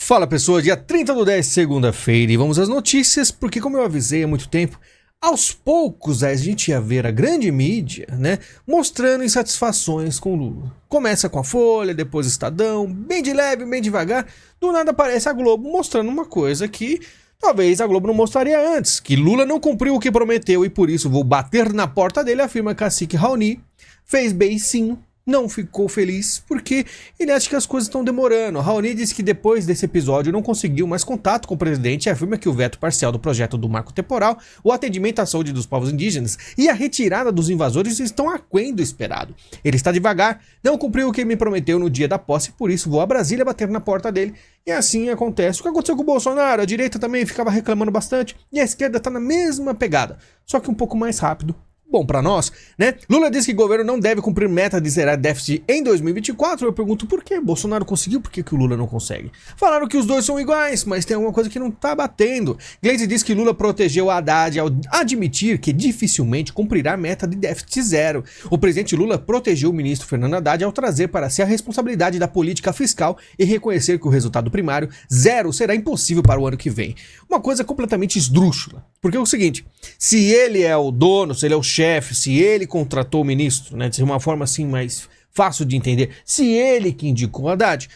Fala pessoal, dia 30/10, segunda-feira, e vamos às notícias, porque como eu avisei há muito tempo, aos poucos a gente ia ver a grande mídia, né, mostrando insatisfações com o Lula. Começa com a Folha, depois o Estadão, bem de leve, bem devagar, do nada aparece a Globo mostrando uma coisa que talvez a Globo não mostraria antes, que Lula não cumpriu o que prometeu e por isso vou bater na porta dele, afirma cacique Raoni, fez beicinho. Não ficou feliz porque ele acha que as coisas estão demorando. Raoni disse que depois desse episódio não conseguiu mais contato com o presidente e afirma que o veto parcial do projeto do marco temporal, o atendimento à saúde dos povos indígenas e a retirada dos invasores estão aquém do esperado. Ele está devagar, não cumpriu o que me prometeu no dia da posse, por isso vou a Brasília bater na porta dele. E assim acontece. O que aconteceu com o Bolsonaro? A direita também ficava reclamando bastante e a esquerda está na mesma pegada, só que um pouco mais rápido. Bom pra nós, né? Lula diz que o governo não deve cumprir meta de zerar déficit em 2024. Eu pergunto por quê? Bolsonaro conseguiu, por que o Lula não consegue? Falaram que os dois são iguais, mas tem alguma coisa que não tá batendo. Gleisi diz que Lula protegeu Haddad ao admitir que dificilmente cumprirá a meta de déficit zero. O presidente Lula protegeu o ministro Fernando Haddad ao trazer para si a responsabilidade da política fiscal e reconhecer que o resultado primário, zero, será impossível para o ano que vem. Uma coisa completamente esdrúxula. Porque é o seguinte, se ele é o dono, se ele é o chefe, se ele contratou o ministro, né, de uma forma assim mais fácil de entender, se ele que indicou o Haddad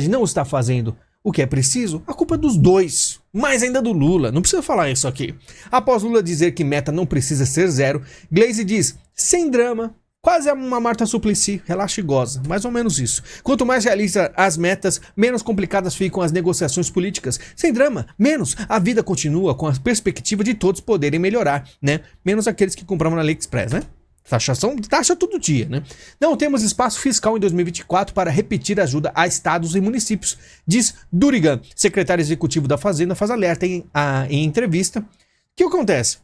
não está fazendo o que é preciso, a culpa é dos dois, mais ainda do Lula, não precisa falar isso aqui. Após Lula dizer que meta não precisa ser zero, Gleisi diz, sem drama, quase uma Marta Suplicy, relaxa e goza, mais ou menos isso. Quanto mais realiza as metas, menos complicadas ficam as negociações políticas. Sem drama, menos a vida continua com a perspectiva de todos poderem melhorar, né? Menos aqueles que compravam na AliExpress, né? Taxa todo dia, né? Não temos espaço fiscal em 2024 para repetir ajuda a estados e municípios, diz Durigan, secretário executivo da Fazenda, faz alerta em entrevista. O que acontece?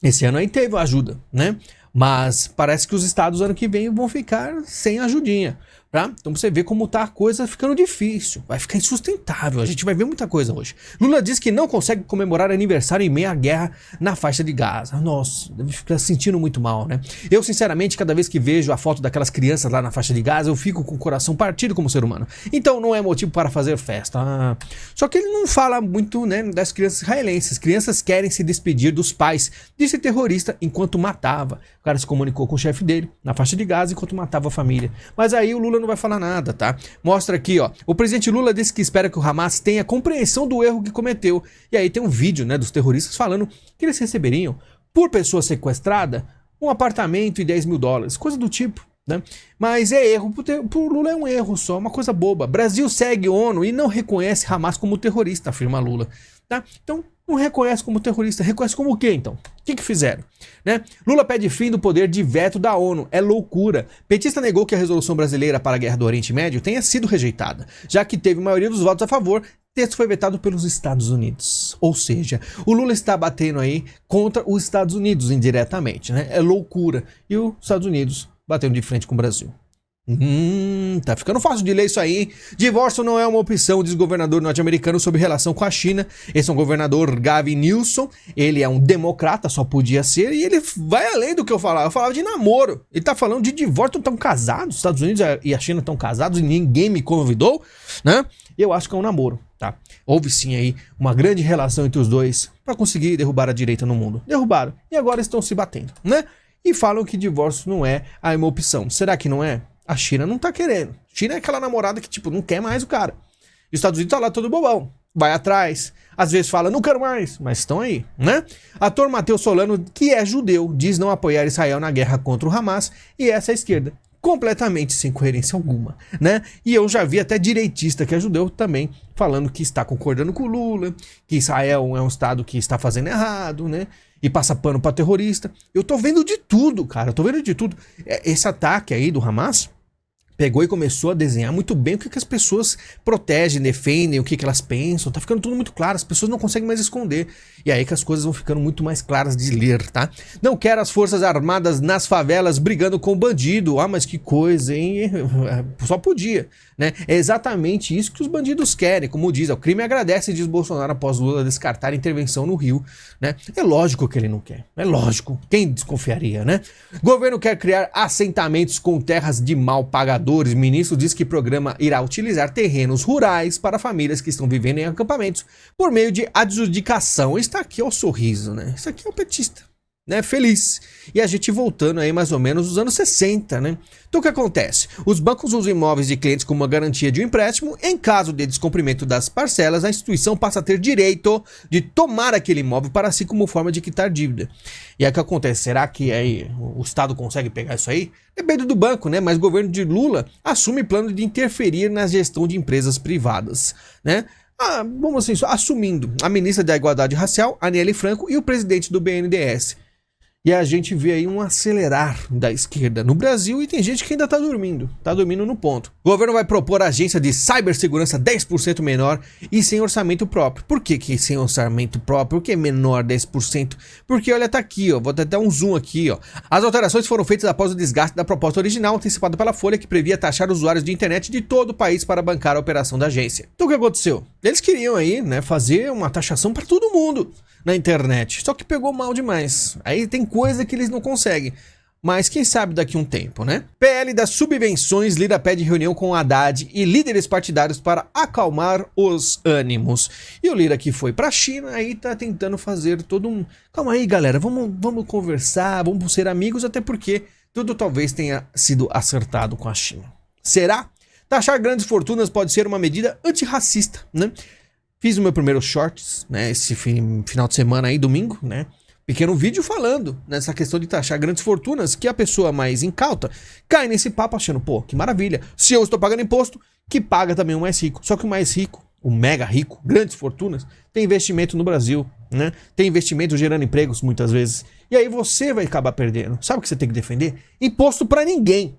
Esse ano aí teve ajuda, né? Mas parece que os estados ano que vem vão ficar sem ajudinha, tá? Então você vê como tá a coisa ficando difícil, vai ficar insustentável, a gente vai ver muita coisa hoje. Lula diz que não consegue comemorar aniversário em meio à guerra na faixa de Gaza. Nossa, deve ficar sentindo muito mal, né? Eu, sinceramente, cada vez que vejo a foto daquelas crianças lá na faixa de Gaza, eu fico com o coração partido como ser humano. Então não é motivo para fazer festa. Só que ele não fala muito, né, das crianças israelenses. Crianças querem se despedir dos pais, disse terrorista enquanto matava. O cara se comunicou com o chefe dele na faixa de Gaza enquanto matava a família. Mas aí o Lula não vai falar nada, tá? Mostra aqui, ó. O presidente Lula disse que espera que o Hamas tenha compreensão do erro que cometeu. E aí tem um vídeo, né, dos terroristas falando que eles receberiam, por pessoa sequestrada, um apartamento e $10 mil. Coisa do tipo, né? Mas é erro, pro Lula é um erro só, uma coisa boba. Brasil segue ONU e não reconhece Hamas como terrorista, afirma Lula. Tá? Então, não reconhece como terrorista, reconhece como o quê, então? O que fizeram? Né? Lula pede fim do poder de veto da ONU, é loucura. Petista negou que a resolução brasileira para a guerra do Oriente Médio tenha sido rejeitada, já que teve maioria dos votos a favor, o texto foi vetado pelos Estados Unidos. Ou seja, o Lula está batendo aí contra os Estados Unidos indiretamente, né? É loucura. E os Estados Unidos batendo de frente com o Brasil. Tá ficando fácil de ler isso aí. Divórcio não é uma opção, diz o governador norte-americano sobre relação com a China. Esse é um governador, Gavin Newsom. Ele é um democrata, só podia ser. E ele vai além do que eu falava. Eu falava de namoro. Ele tá falando de divórcio, estão casados. Os Estados Unidos e a China estão casados e ninguém me convidou, né? Eu acho que é um namoro, tá? Houve sim aí uma grande relação entre os dois para conseguir derrubar a direita no mundo. Derrubaram. E agora estão se batendo, né? E falam que divórcio não é uma opção. Será que não é? A China não tá querendo. China é aquela namorada que, tipo, não quer mais o cara. E os Estados Unidos tá lá todo bobão. Vai atrás. Às vezes fala, não quero mais. Mas estão aí, né? Ator Matheus Solano, que é judeu, diz não apoiar Israel na guerra contra o Hamas. E essa é a esquerda. Completamente sem coerência alguma, né? E eu já vi até direitista que é judeu também falando que está concordando com o Lula, que Israel é um estado que está fazendo errado, né? E passa pano pra terrorista. Eu tô vendo de tudo, cara. Eu tô vendo de tudo. Esse ataque aí do Hamas pegou e começou a desenhar muito bem o que as pessoas protegem, defendem, o que elas pensam. Tá ficando tudo muito claro. As pessoas não conseguem mais esconder. E aí que as coisas vão ficando muito mais claras de ler, tá? Não quero as forças armadas nas favelas brigando com bandido. Ah, mas que coisa, hein? Só podia, né? né? É exatamente isso que os bandidos querem. Como diz, o crime agradece, diz Bolsonaro após Lula descartar a intervenção no Rio, né? É lógico que ele não quer, é lógico. Quem desconfiaria, né? Governo quer criar assentamentos com terras de mal pagadores. Ministro diz que programa irá utilizar terrenos rurais para famílias que estão vivendo em acampamentos por meio de adjudicação. Está aqui ó, o sorriso, né? Isso aqui é o petista, né, feliz. E a gente voltando aí mais ou menos nos anos 60, né? Então o que acontece? Os bancos usam imóveis de clientes como uma garantia de um empréstimo. Em caso de descumprimento das parcelas, a instituição passa a ter direito de tomar aquele imóvel para si como forma de quitar dívida. E aí o que acontece? Será que aí o Estado consegue pegar isso aí? Depende do banco, né? Mas o governo de Lula assume plano de interferir na gestão de empresas privadas, né? Vamos assim, assumindo a ministra da Igualdade Racial, Aniele Franco, e o presidente do BNDES. E a gente vê aí um acelerar da esquerda no Brasil e tem gente que ainda tá dormindo no ponto. O governo vai propor a agência de cibersegurança 10% menor e sem orçamento próprio. Por que sem orçamento próprio? Por que menor 10%? Porque olha, tá aqui, ó, vou dar um zoom aqui, ó. As alterações foram feitas após o desgaste da proposta original antecipada pela Folha, que previa taxar usuários de internet de todo o país para bancar a operação da agência. Então o que aconteceu? Eles queriam aí, né, fazer uma taxação para todo mundo na internet, só que pegou mal demais. Aí tem coisa que eles não conseguem, mas quem sabe daqui a um tempo, né? PL das subvenções, Lira pede reunião com Haddad e líderes partidários para acalmar os ânimos. E o Lira que foi pra China, aí tá tentando fazer todo um... Calma aí, galera, vamos conversar, vamos ser amigos, até porque tudo talvez tenha sido acertado com a China. Será? Taxar grandes fortunas pode ser uma medida antirracista, né? Fiz o meu primeiro shorts, né, esse final de semana aí, domingo, né, pequeno vídeo falando nessa questão de taxar grandes fortunas, que a pessoa mais incauta cai nesse papo achando, pô, que maravilha, se eu estou pagando imposto, que paga também o mais rico. Só que o mais rico, o mega rico, grandes fortunas, tem investimento no Brasil, né, tem investimento gerando empregos muitas vezes, e aí você vai acabar perdendo. Sabe o que você tem que defender? Imposto pra ninguém.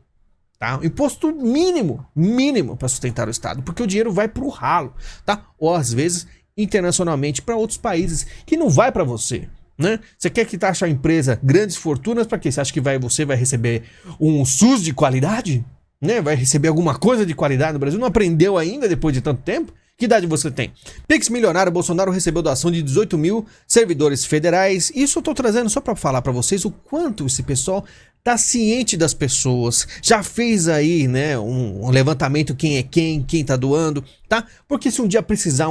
Tá? Imposto mínimo para sustentar o Estado, porque o dinheiro vai pro ralo, tá? Ou às vezes internacionalmente para outros países que não vai para você, né? Você quer que taxa a empresa grandes fortunas para quê? Você acha que você vai receber um SUS de qualidade, né? Vai receber alguma coisa de qualidade no Brasil? Não aprendeu ainda depois de tanto tempo? Que idade você tem? Pix milionário, Bolsonaro recebeu doação de 18 mil servidores federais. Isso eu tô trazendo só para falar para vocês o quanto esse pessoal tá ciente das pessoas, já fez aí, né, um levantamento quem é quem tá doando, tá? Porque se um dia precisar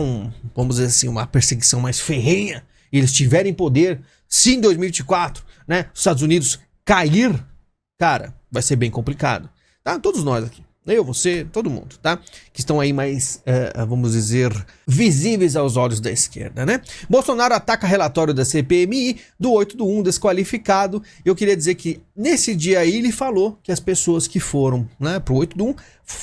vamos dizer assim, uma perseguição mais ferrenha, e eles tiverem poder, se em 2024, né, os Estados Unidos cair, cara, vai ser bem complicado, tá? Todos nós aqui. Eu, você, todo mundo, tá? Que estão aí mais, vamos dizer, visíveis aos olhos da esquerda, né? Bolsonaro ataca relatório da CPMI do 8/1 desqualificado. Eu queria dizer que nesse dia aí ele falou que as pessoas que foram, né, pro 8/1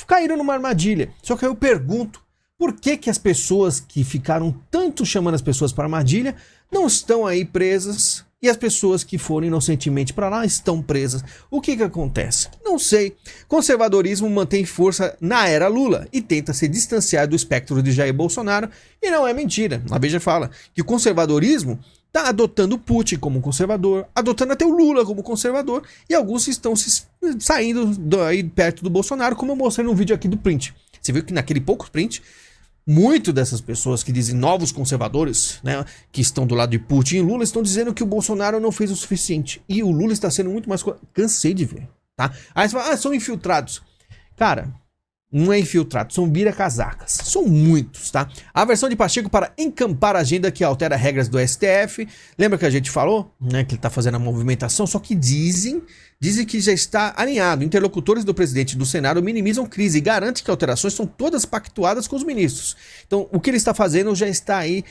caíram numa armadilha. Só que aí eu pergunto, por que as pessoas que ficaram tanto chamando as pessoas para armadilha não estão aí presas? E as pessoas que foram inocentemente para lá estão presas. O que acontece? Não sei. Conservadorismo mantém força na era Lula e tenta se distanciar do espectro de Jair Bolsonaro. E não é mentira. A Veja fala que o conservadorismo está adotando o Putin como conservador, adotando até o Lula como conservador, e alguns estão saindo aí perto do Bolsonaro, como eu mostrei no vídeo aqui do print. Você viu que naquele pouco print, muito dessas pessoas que dizem novos conservadores, né, que estão do lado de Putin e Lula, estão dizendo que o Bolsonaro não fez o suficiente. E o Lula está sendo muito mais... Cansei de ver, tá? Aí você fala, são infiltrados. Cara, não é infiltrado, são vira-casacas. São muitos, tá? A versão de Pacheco para encampar a agenda que altera regras do STF. Lembra que a gente falou, né, que ele tá fazendo a movimentação, só que dizem que já está alinhado. Interlocutores do presidente do Senado minimizam crise e garantem que alterações são todas pactuadas com os ministros. Então, o que ele está fazendo já está aí,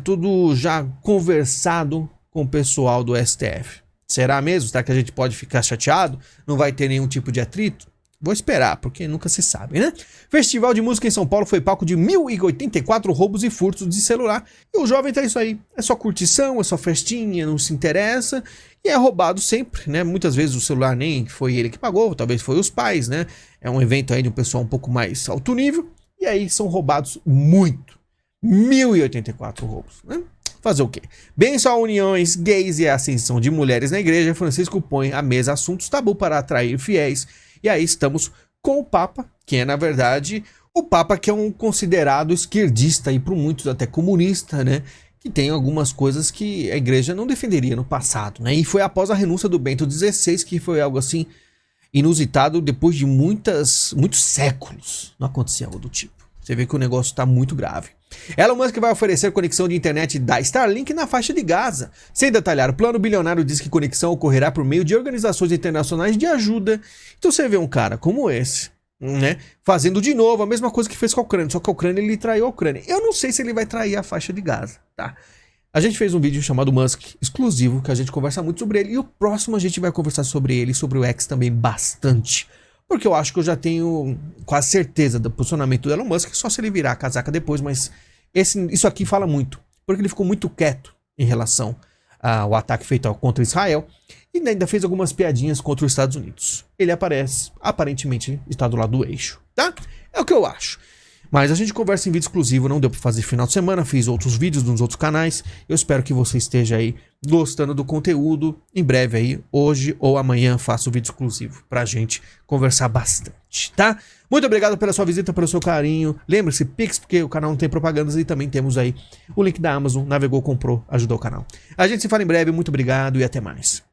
tudo já conversado com o pessoal do STF. Será mesmo? Será que a gente pode ficar chateado? Não vai ter nenhum tipo de atrito? Vou esperar, porque nunca se sabe, né? Festival de música em São Paulo foi palco de 1.084 roubos e furtos de celular. E o jovem tá isso aí. É só curtição, é só festinha, não se interessa. E é roubado sempre, né? Muitas vezes o celular nem foi ele que pagou, talvez foi os pais, né? É um evento aí de um pessoal um pouco mais alto nível. E aí são roubados muito. 1.084 roubos, né? Fazer o quê? Bênção a uniões gays e a ascensão de mulheres na igreja, Francisco põe à mesa assuntos tabu para atrair fiéis. E aí estamos com o Papa, que é, na verdade, O Papa, que é um considerado esquerdista e por muitos até comunista, né? Que tem algumas coisas que a igreja não defenderia no passado, né? E foi após a renúncia do Bento XVI, que foi algo assim inusitado, depois de muitos séculos não acontecia algo do tipo. Você vê que o negócio está muito grave. Elon Musk vai oferecer conexão de internet da Starlink na faixa de Gaza. Sem detalhar, o plano bilionário diz que conexão ocorrerá por meio de organizações internacionais de ajuda. Então você vê um cara como esse, né, fazendo de novo a mesma coisa que fez com a Ucrânia, só que a Ucrânia ele traiu a Ucrânia. Eu não sei se ele vai trair a faixa de Gaza, tá? A gente fez um vídeo chamado Musk, exclusivo, que a gente conversa muito sobre ele, e o próximo a gente vai conversar sobre ele e sobre o X também bastante. Porque eu acho que eu já tenho quase certeza do posicionamento do Elon Musk, só se ele virar a casaca depois, mas isso aqui fala muito, porque ele ficou muito quieto em relação ao ataque feito contra Israel, e ainda fez algumas piadinhas contra os Estados Unidos. Ele aparece, aparentemente, está do lado do eixo, tá? É o que eu acho. Mas a gente conversa em vídeo exclusivo, não deu pra fazer final de semana, fiz outros vídeos nos outros canais. Eu espero que você esteja aí gostando do conteúdo. Em breve aí, hoje ou amanhã, faço um vídeo exclusivo pra gente conversar bastante, tá? Muito obrigado pela sua visita, pelo seu carinho. Lembre-se, Pix, porque o canal não tem propagandas, e também temos aí o link da Amazon, navegou, comprou, ajudou o canal. A gente se fala em breve, muito obrigado e até mais.